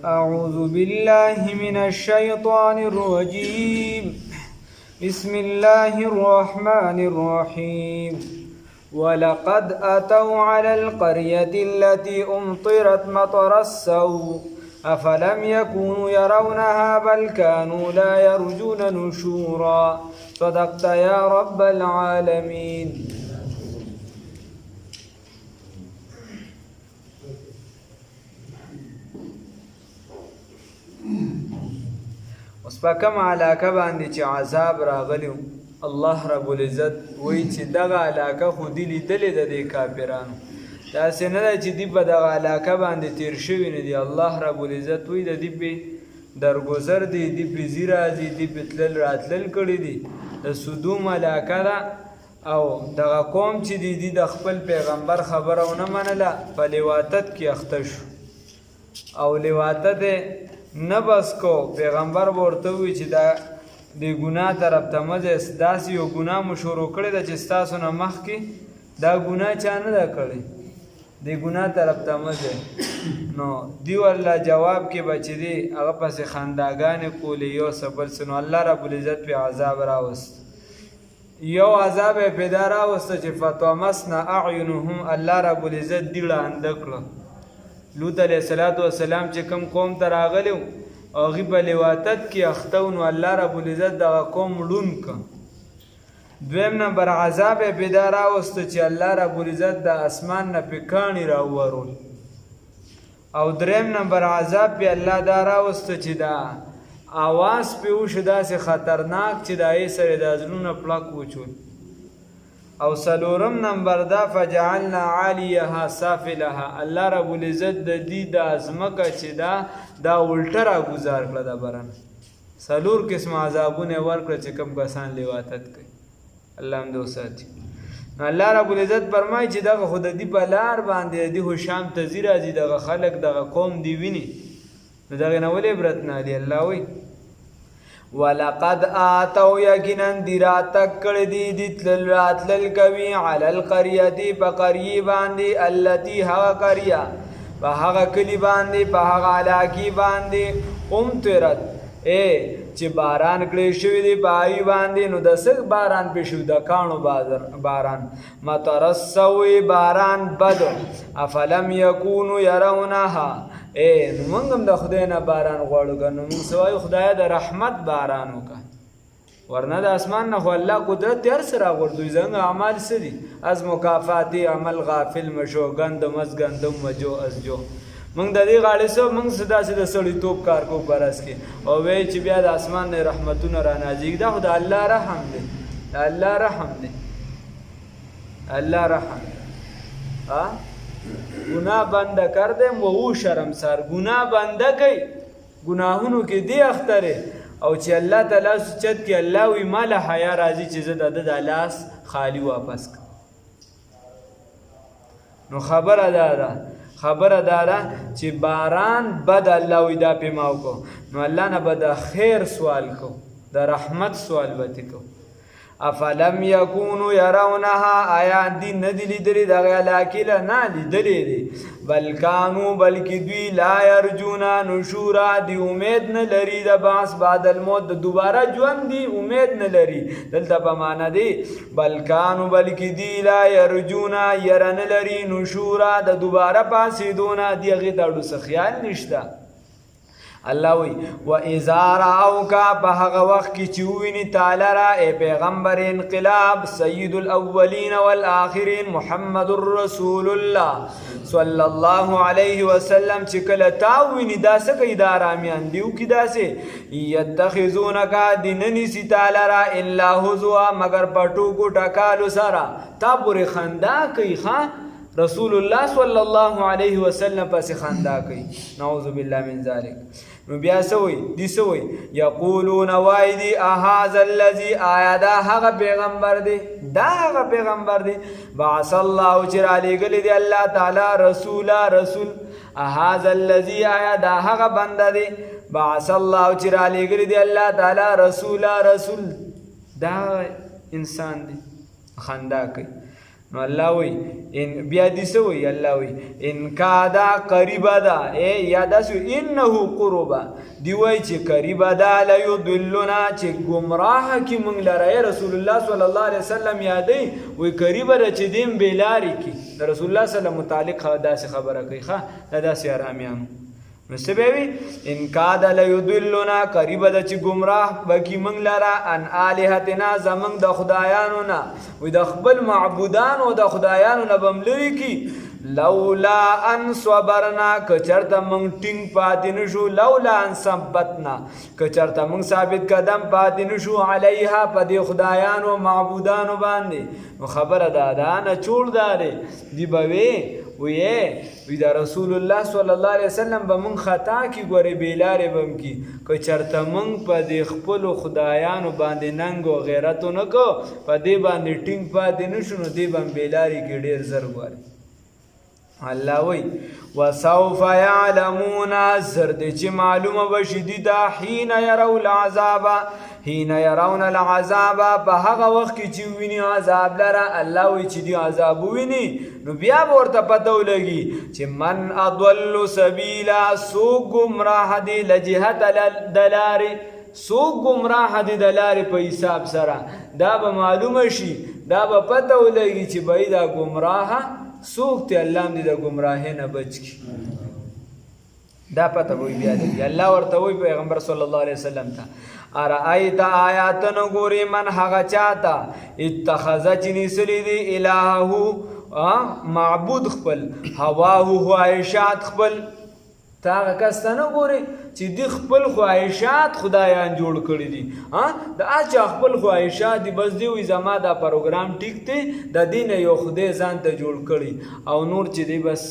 أعوذ بالله من الشيطان الرجيم بسم الله الرحمن الرحيم ولقد أتوا على القرية التي أمطرت مطر السوء أفلم يكونوا يرونها بل كانوا لا يرجون نشورا صدقت يا رب العالمين. اوس په کوم علاقه باندې چې عذاب راغلی الله رب العزت وایي چې دغه علاقه خو دې لیدلې ده د کافرانو، داسې نه ده چې دوی په دغه علاقه باندې تیر شوي نه دي. الله رب العزت وایي د دوی پې درګذر دی، دوی پې ځي راځي، دوی پې تلل راتلل کړي دي. د سدوم علاقه ده او دغه قوم چې دی د خپل پیغمبر خبره ونه منله، په لواطت کې اخته شو او لواطت نه بس کو. پیغمبر ورته وی چې دا د ګناه طرف ته مه ځئ، داسې یو ګناه مو شروع کړې ده چې ستاسو نه مخکې دا ګناه چا نه ده کړې، د ګناه طرف ته مه ځئ. نو دی ورله جواب کې به چې دی هغه پسې خنداګانې کولې یو څه بل څه، نو الله رب العزت پې عذاب راوست. یو عذاب یې پیدا راوسته چې فطمسنا اعینهم، الله رب العزت دی ړانده کړه. لوط علیه السلام چې کوم قوم ته راغلی و هغوی په لواطت کې اخته و، نو الله رب العزت دغه قوم ړوند که. دویم نمبر عذاب یې پیدا راوسته چې الله رب العزت د اسمان نه پې کاڼي راوورول. او دریم نمبر عذاب پې الله دا راوسته چې دا آواز پې وشو داسې خطرناک چې د هغې سره د زړونه پړک وچول. او څلورم نمبر دا فجعلنا عالیها سافلها، الله رب العزت د دې د ځمکه چې دا الټه راګزار کړه د برنه. څلور قسم عذابونه یې ورکړه چې کوم کسان لواطت کوي. الله هم دې وساتي. الله رب العزت فرمایي چې دغه خو د دې په لار باندې د دې خو شام ته ځي راځي، دغه خلک دغه قوم دې ویني، نو دغې نه ولې عبرت نه اخلي؟ الله وایي ولقد آتوا یقینا دی راتګ کړی دی د تلل راتلل کوي علی القریة په قریې باندې التي هغه قریه په هغه کلي باندې په هغه علاقې باندې امطرت چې باران کړی شوی دی په هغې باندې. نو د څه باران پې شو؟ د کاڼو باران. مطر السوء باران بد. افلم یکونو یرونها، نو موږ هم د خدای نه باران غواړو که، نو موږ څه وایو خدایه د رحمت باران وکړه، ورنه د اسمان نه خو الله قدرت یې هر څه راغورځوي. زموږ اعمال څه دي؟ از مکافاتي عمل غافل مشو، ګندم از ګندم مجو از جو. موږ د دې غاړې څه موږ څه داسې د سړیتوب کار کوو برس کې، او وایي چې بیا د اسمان نه رحمتونه رانازېږي. دا خو د الله رحم دی، د الله رحم دی، الله رحم دی. گناہ بنده کردم و او شرمسار، گناہ بنده کوي گناهونو کې دی اختره، او چې الله تعالی سوچت کې الله وی مال حیا راځي چې زه د لاس خالی واپس کړم. نو خبره دا ده چې باران بد الله وی دا پې ما وکړو، نو الله نه به د خیر سوال کو، د رحمت سوال به تې کو. افلم یکونو یرونها، آیا دی نه دي لیدلې دغې علاقې له؟ نه لیدلې دي. بل کانو، بلکې دوی لا یرجونا نشورا، دی امید نه لري د بعث بعد الموت، د دوباره ژوند دی امید نه لري. دلته په معنا دی بل کانو، بلکې دی لا یرجونا یره نه لري نشورا د دوباره پاسېدو نه، د هغې ته اړو څه خیال نشته. الله وی و اذا راوک، په هغه وخت کې چې وویني تعالی را ای پیغمبر انقلاب سید الاولین والآخرین محمد رسول الله صلی الله علیه وسلم، چې کله تا وویني دا څه کوي؟ دا ارامیان دیو کې داسې یتخذونک دی نه نیسي تعالی را الا هزوا مگر په ټوکو ټکالو سره، تا پورې خندا کوي. رسول الله صلی الله علیه وسلم پسې خندا کوي، نعوذ بالله من ذلک. نو بیا څه وایي؟ دی څه وایي؟ یقولون وایي دی اهذا الذي، آیا دا هغه پیغمبر دی، دا هغه پیغمبر دی بعث الله چې رالیږلی دی الله تعالی رسول. اهذا الذي، آیا دا هغه بنده دی بعث الله چې رالیږلی دی الله تعالی رسول، دا انسان دی. خندا کوي. نو الله وی ان بیا دې څه وی الله وی ان کادا قریبا دا یا داسو انه قربا دی وای چې قریبا دا لا یضلنا چې گمراه کی مونږ لره رسول الله صلی الله علیه وسلم یادې وی قریبا چې دیم بیلاری کی رسول الله صلی الله علیه متعلق داسې خبره کوي ښا داسې آرامیانو نو سبوی ان کاد لیضلنا قریب د چې گمراه بکی منګ لرا ان الہتنا زمنګ د خدایانو نه وي د خپل معبودانو د خدایانو نه بملري کی لولا ان صبرنا کچرته منګ ټینګ پاتې نشو لولا ان ثبتنا کچرته منګ ثابت قدم پاتې نشو علیها په دې خدایانو معبودانو باندې نو خبره ده نه چول داره دی بوي وی دا رسول الله صلی الله علیه وسلم به مونږ خطا کی ګورې بیلارې بم کی که چرته مونږ په دې خپلو خدایانو باندې ننګ او غیرت نه کو په دې باندې ټینګ پاتې نشو نو دې باندې بیلارې کې ډېر زر ګورې الله وی وسوف يعلمون زرد چې معلومه بشي دي دا حين يرون العذاب حين يرون العذاب په هغه وخت کې چې ویني عذاب لره الله وی چې دی عذاب ویني نو بیا ورته پته ولګي چې من اضل سبیلا سو گمراه دي لجهت دلار سو گمراه دي دلار په حساب سره دا به معلومه شي دا به پته ولګي چې بای دا گمراه سوک ته الله دې د گمراهی نه بچ کی دا پته وی بیا دی الله ورته وی پیغمبر صلی الله علیه وسلم ته ارایت آیاتن ګوري من هغه چاته اتخذ جنسلی دی الہو معبود خپل هواه خواهشات خپل تا کستانه ګوري چې دی خپل خواهشات خدایان جوړ کړی دي دا اچھا خپل خواهشات دی بس دی وی زما دا پروګرام ټیک دی د دین یو خدای ځان ته جوړ کړی او نور چې دی بس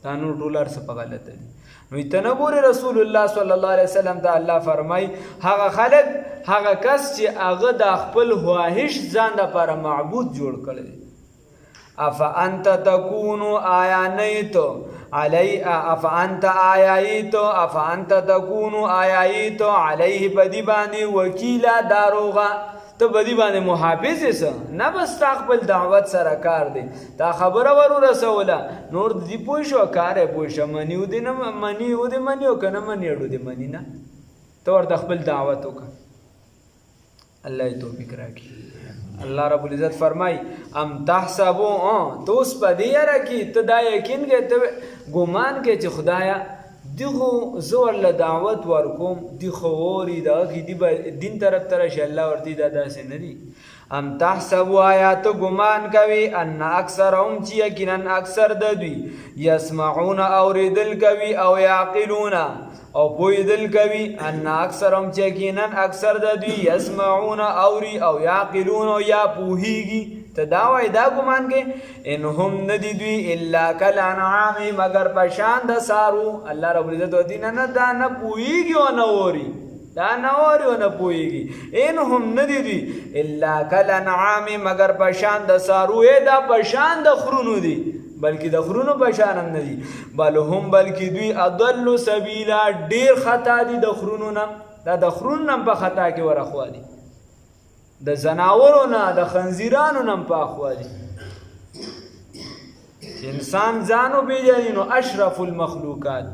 دا نور ډولر څه په غلطه دي نو اتنه ګوري رسول الله صلی الله علیه وسلم ته الله فرمای هغه خلق هغه کس چې هغه د خپل خواهش ځان لپاره معبود جوړ کړی اف انت تكون آیانیت علی اف انت آیایت اف انت تكون آیایت علیه بدی باندې وکیلا داروغه ته بدی باندې محافظ یې نه بس خپل دعوت سره کار دی تا خبره ورو رسوله نور دی پوه شو کار پوه شو منیو دی نه منیو دی منیو کنه منیړو دی منی نه ته ورته خپل دعوت وکړه الله توفیق راکړي الله رب العزت فرمای ام تحسبو تو اس په دې را کې ته دا یقین کې ته ګمان کې چې خدایا دغه زور له دعوت ورکوم د خوري دا کې دین طرف تر شه الله ورته دا داسې نه دي ام تحسبوا آیات ګمان کوي ان اکثرهم چې یقینا اکثر د دوی يسمعون اوریدل کوي او يعقلون او پویدل کوي ان اکثرهم چې یقینا اکثر د دوی يسمعون اوری او يعقلون او یا پوهیږي تداوی دا ګمان کې ان هم ندی دوی الا کالانعام مگر پشان د سارو الله رب العزت ودی نه دا نه پویږي او نه وری دا نه وری او نه پویږي ان هم ندی دوی الا کالانعام مگر پشان د سارو دا پشان د خرونو دی بلکې د خرونو پشان هم ندی بل هم بلکې دوی اضل سبیلا ډیر خطا دي د خرونو نه دا د خرونو نه په خطا کې ورخوا دي د زناورو نه د خنزیرانو نه په اخوا دي انسان ځانو پیژني نو اشرف المخلوقات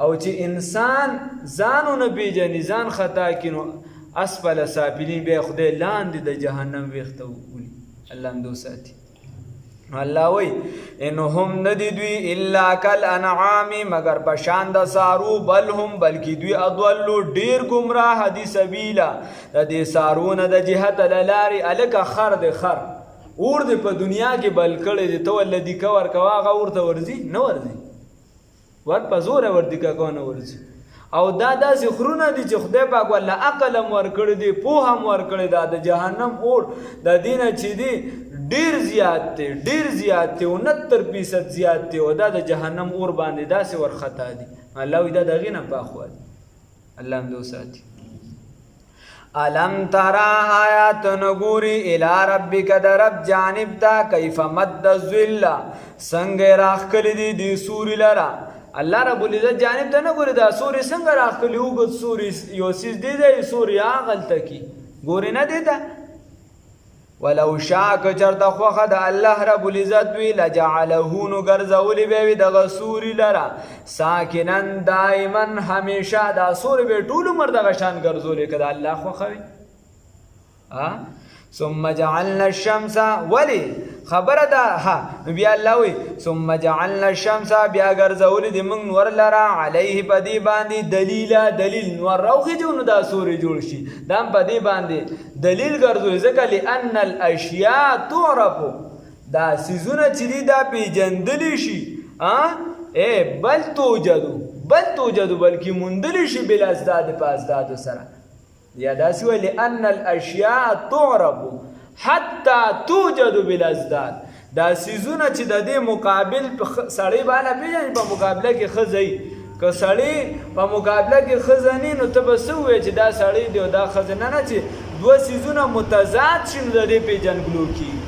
او چې انسان ځانو نه پیژني ځان خطا کینو اسفل سافلین به خدای لاندې د جهنم ویخته وولي الله دو ساتي الله وی انهم ندی دوی الا کالانعام مگر پشان د سارو بل هم بلکی دوی اضل ډیر گمراه دي سبیلا د دې سارونه د جهت لاری الک خر د خر اور د په دنیا کې بل کړي د تولدی کور کواغه ورته ورزي نه ورزي ور په زور ور دي کا کو نه ورزي او دا داسې خرونه دي چې خدای پاک ولا عقل هم ور کړی دی په هم ور کړی دا د جهنم اور د دینه چې دی ډیر زیات دی 69% زیات دی او دا د جهنم اور باندې داسې ور خطا دي الله وی دا دغه نه پاخو الله هم دو ساتي الم ترى آیات نګوري الی ربک درب جانب تا کیف مد الذل څنګه راخکلی دي د سوري لرا الله رب العزت جانب ته نه ګوري دا سوري څنګه راخکلی وګ سوري یو سیس دی دی سوري اغل تکي ګوري نه دی دا ولو شاء که چرته خوښه د الله رب العزت وي لجعله نو ګرځولی به وي دغه سوري لره ساکنا دائما همیشه دا سوري به ټول عمر دغه شان ګرځولی که د الله خوښه وي ثم جعلنا الشمس ولی خبره ده ها بیا الله وی ثم جعلنا الشمس بیا ګرځولې د موږ نور لره علیه په دې باندې دلیل نور راوخېږي نو دا سوري جوړ شي دا هم په دې باندې دلیل ګرځولې ځکه لأن الاشیاء تعرف دا څیزونه چې دي دا پېژندلی شي بل توجدو بلکې موندلی شي بالازداد په ازدادو سره یا داسې وایي لأن الاشیاء تعرف حتی توجد بالازداد دا څیزونه چې د دې مقابل سړی بالا پېژني په مقابله کې ښځه که سړی په مقابله کې ښځه نه نو ته به څه ووایې چې دا سړی دی او دا ښځه نه چې دوه څیزونه متضاد شي نو د دې پېژندګلو کېږي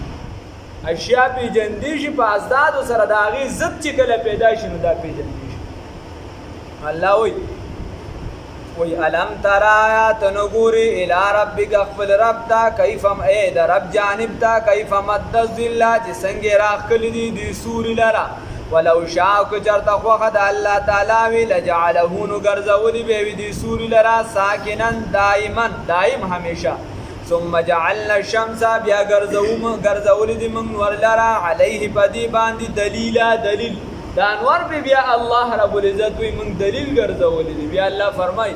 اشیا پېژندی شي په ازدادو سره د هغې ضد چې کله پیدا شي نو دا پېژندی شي الله وایي وی علم ترایا تنگوری الى ربک اخفل رب تا کیفم اید رب جانب تا کیفم الدزلہ جسنگی راخ کلی دی سوری لرا ولو شاک چرتا خوخد اللہ تعالی لجعلہونو گرزولی بیوی دی سوری لرا ساکنا دائم ہمیشہ ثم جعلنا الشمس بیا گرزولی دی منور لرا علیہ پدی باندی دلیل دا انوار پہ بیا اللہ رب العزت وی منگ دلیل گرزولی دی بیا اللہ فرمائی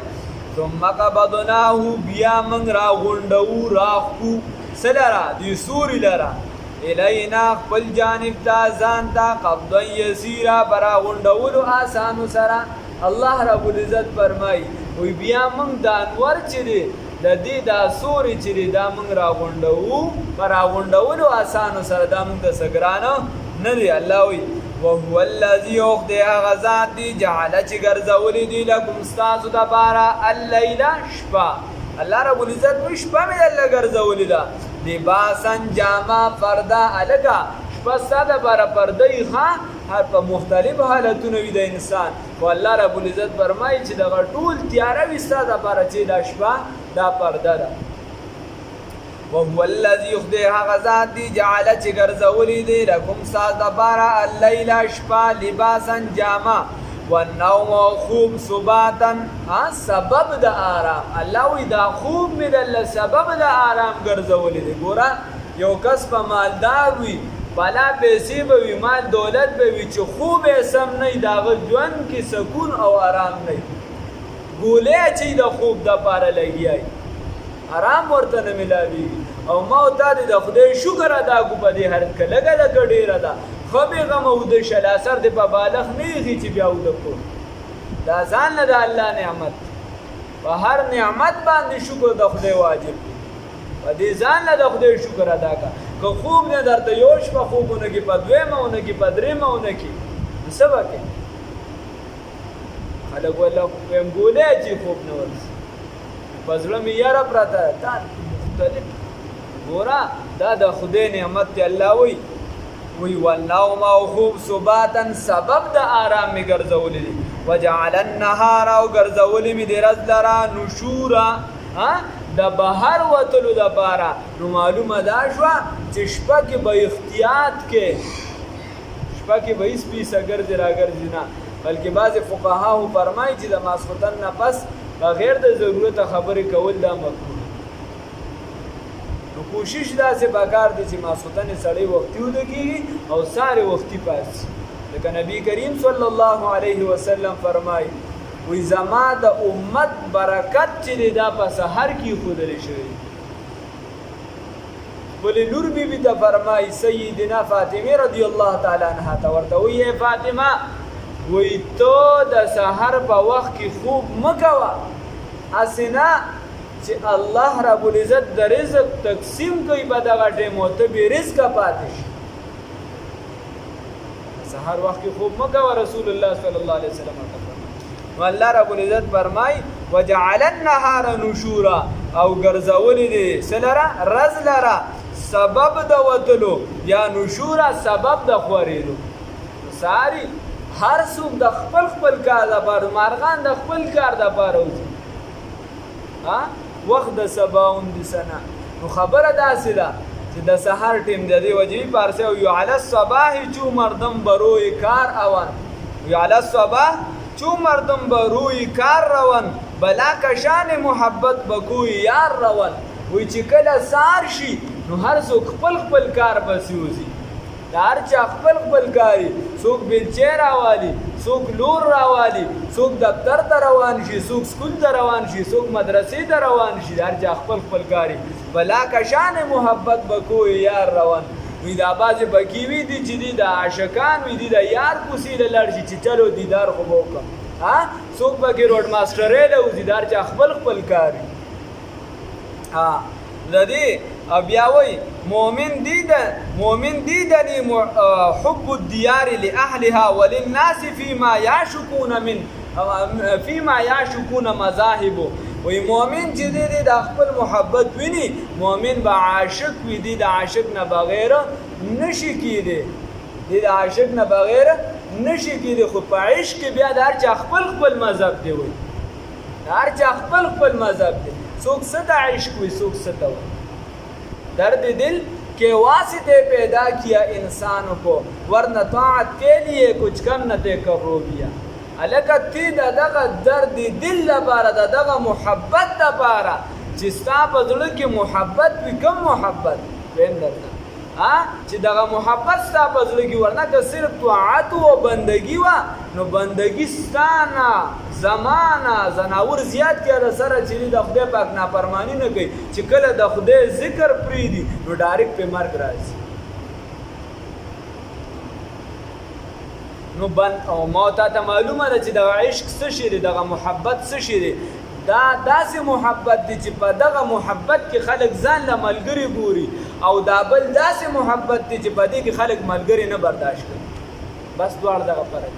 ثم قبضناہو بیا منگ را غنڈو راخو سلرا دی سوری لرا الینا خپل جانب تا زانتا قبضا یسیرا برا غنڈولو آسانو سرا اللہ رب العزت فرمائی وی بیا منگ دا انوار چلی دا دی دا سوری چلی دا منگ را غنڈو برا غنڈولو آسانو سرا دا منگ دا سگرانو ندی اللہ وی وهو الذي يخدع غزات دي جعل چې ګرځولې دي لکم ستاسو دپاره اللیله شپه الله رب العزت وایي شپه مې درله ګرځولې ده لباسا جامه پرده هلکه شپه ستا دپاره پرده یي ښه په مختلف حالتونه وي د انسان خو الله رب العزت فرمایي چې دغه ټول تیاره وي ستا دپاره چې دا شپه دا پرده ده وهو الذي يخدع غزات دي جعل چې ګرځولې دي لکم ستاسو دپاره اللیل شپه لباسا جامه والنوم خوب سباتا سبب د آرام الله وی دا خوب مې دله سبب د آرام ګرځولې دي ګوره یو کس په مالدار وي بلا پیسې به وي مال دولت به وي چې خوب یې سم نه وي د هغه ژوند کې سکون او آرام نه وي ګولۍ اچوي د خوب دپاره لګیا آرام ورته نه ملاویږي او ما او تا دې د خدای شکر ادا کړو په دې حالت کې لږه لږه ډېره ده ښه بېغمه اوده شه اثر دې په بالغ نه ایښي چې بیا اوده کړو دا ځان نه د الله نعمت په هر نعمت باندې شکر د خدای واجب دی په دې ځان نه د خدای شکر ادا کړه که خوب نه درته یو شپه خوب ونه کړي په دویمه ونه کړي په درېیمه ونه کړي نو څه به کوې خلک ویله ویم ګولۍ اچي خوب نه ورځي په زړه مې یاره پرته دا مختلف ګوره دا د خدای نعمت دی الله وی والنوم او خوب سباتا سبب د آرام مې ګرځولې دي وجعل النهار او ګرځولې مې د ورځ لره نشورا د بهر وتلو دپاره نو معلومه دا شوه چې شپه کې به احتیاط کې شپه کې به هېڅ پیسه ګرځې راګرځي نه بلکې بعضې فقهاو فرمایي چې د ماسخوتن نه پس بغیر د ضرورت خبرې کول دا مکروه نو کوشش داسې پکار دی چې ماسخوتن سړی وختي وده کېږي او سارې وختي پاڅي لکه نبی کریم صلی الله علیه وسلم فرمایي وی زما د امت برکت چې دی دا په سحر کې ایښودلی شوی خپلې لور بیبي ته فرمایي سیدنا فاطمې رضی الله تعالی عنها ته ورته وایي ای فاطمه وی تو د سحر په وخت کې خوب مه کوه هسې نه چې الله رب العزت د رزق تقسیم کوي په دغه ټیم او ته بې رزقه پاتې شي سحر وخت کې خوب مه کوه رسول الله صلی الله علیه وسلم نو الله رب العزت فرمایي وجعل النهار نشورا او ګرځولې دي څه لره رز لره سبب د وتلو یا نشورا سبب د خورېدو ساري هر څوک د خپل کار دپاره مارغان د خپل کار دپاره وځي وخت د سبا اوندې سنه نو خبره داسې ده چې چې د سحر ټیم د دې وجهی پارسه او علی الصباح چو مردم بروی کار اوان یا علی الصباح چو مردم بروی کار روان بلا کشان محبت بکوی یار روان وی چې کله سار شي نو هر څوک خپل خپل کار بسیوزي د هر چا خپل خپل کاري څوک بیلچې راوالي څوک لور راوالي څوک دفتر ته روان شي څوک سکول ته روان شي څوک مدرسې ته روان شي هر چا خپل خپل کاري بلا کشان محبت بکوی یار روان وی دا بعضې پکې وي دي چې دي د عاشقان وي دي د یار کوڅې له لاړ شي چې چلو دیدار خو به وکړم څوک پکې روډ ماسټرۍ له وځي د هر چا خپل خپل کاري د دې بیا وایي مؤمن دیدني حب الديار لأهلها وللناس فيما يعشقون مذاهب وی مؤمن چې دی د خپل محبت ویني مؤمن به عاشق وي دی د عاشق نه بغیر نشي کېدی دی د عاشق نه بغیر نشي کېدی خو په عشق کې بیا د هر چا خپل خپل مذهب دی وایي د هر چا خپل خپل مذهب دی څوک څه د عشق وي څوک څه ته وایي درد دل کے واسطے پیدا کیا انسان کو ورنہ طاعت کے لیے کچھ کم نہ تے کرو بیا الکت تی دغه درد دل لپاره دغه محبت لپاره چې ستا په زړه کې محبت وي کوم محبت وین درته چې دغه محبت ستا په زړه کې ورنه که صرف طاعت او بندگی وه نو بندگی ستا نه زمانه زناور زیات کړه سره چې د خدای پاک نافرمانی نه کوي چې کله د خدای ذکر پریدي نو ډایرکټ په مرګ راځي نو بند او ما ته معلومه ده چې د عشق څه شی دی دغه محبت څه شی دی دا داسې محبت دی چې په دغه محبت کې خلک ځان له ملګري ګوري او دا بل داسې محبت دی چې په دې کې خلک ملګري نه برداشت کوي بس دواړه دغه فرق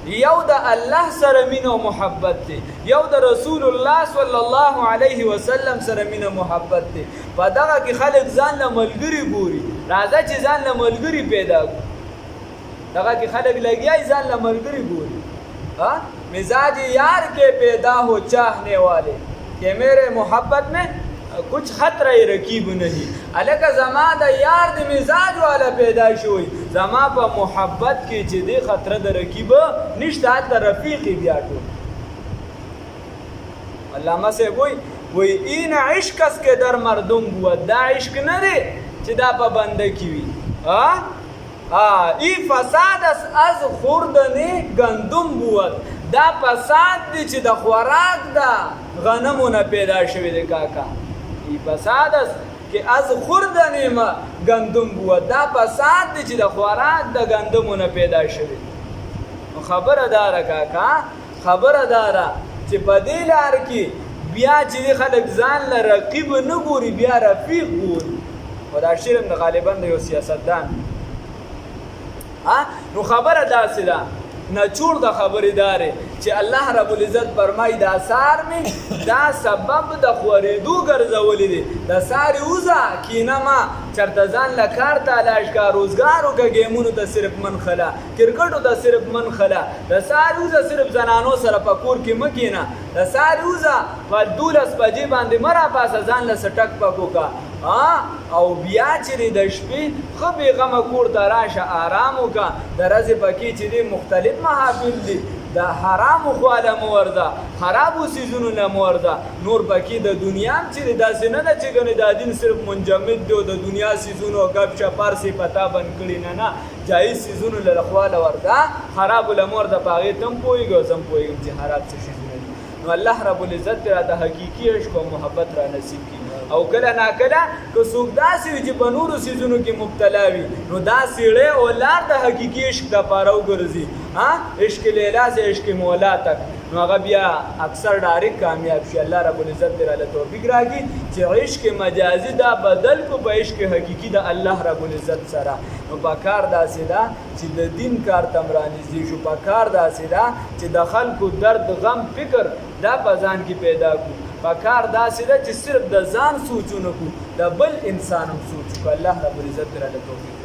دی یو د الله سره مینه او محبت دی یو د رسول الله صلی الله علیه وسلم سره مینه محبت دی په دغه کې خلک ځان له ملګري ګوري راځه چې ځان له ملګري پیدا کړو دغه کې خلک لګیای ځان له ملګري ګوري مزاج یار کے پیدا ہو چاہنے والے کہ میرے محبت میں کچھ خطرہ رقیب نہیں الکه زما د یار د مزاج والا پیدا شوی زما په محبت کې چې دی خطره د رقیب نشته د رفیق بیا ټول علامه سے وای این عشق است که در مردم بود دا عشق نه دی چې دا په بنده کې وي ای فساد است از خوردن گندم بود دا فساد دی چې د خوراک د غنمونه پیدا شوی دی کاکا ای فساد است که از خوردن گندم بود دا فساد دی چې د خوراک د گندمونه پیدا شوی دی خبره داره کاکا خبره داره چې په دې لار کې بیا چې خلک ځان له رقیب نه ګوري بیا رفیق ګوري او دا شعر د غالبا د یو سیاستدان نو خبره داسې ده نچوړ د خبرې دارې چې الله رب العزت فرمایي دا سار مې دا سبب د خورېدو ګرځولی دی د سارې وځه کینه ما چېرته ځان له کار تلاش کا روزګار وکړه ګیمونو ته صرف من خله کرکټو ته صرف من خله د سارې وځه صرف زنانو سره په کور کې مه کینه د سارې وځه په 12 بجې باندې مه راپاسه ځان له سټک پک وکړه او بیا چې د شپې ښه بېغمه کور ته راشه آرام وکړه د ورځې پکې چې دی مختلف محافل دي د حرامو خواله مه ورځه خرابو څیزونو نه مه ورځه نور پکې د دنیا هم چې دی داسې نه ده چې ګنې دا دین صرف منجمد دی او د دنیا څیزونو گپ شپ هر څه پتا بند کړي نه جایز څیزونو له خواله ورځه خرابو له مه ورځه په هغې ته هم پوهېږي او زه هم پوهېږم چې خراب څه شیزونه دي نو الله رب العزت راته حقیقي عشق او محبت را نصیب کړي او کله ناکله که څوک داسې وي چې په نورو څیزونو کې مبتلا وي نو دا سیړی او لار د حقیقي عشق دپاره وګرځي عشق لیلا سے عشق مولا تک نو هغه بیا اکثر ډایرکټ کامیاب شي الله رب العزت دې راله توفیق راکړي چې عشق مجازي دا بدل کو په عشق حقیقي د الله رب العزت سره نو په کار داسې ده چې د دین کار ته م رانږدې شو په کار داسې ده چې د خلکو درد غم فکر دا په ځان کې پیدا کړو په کار داسې ده چې صرف د ځان سوچونه کړو د بل انسان هم سوچ کړو الله رب العزت دې راله توفیق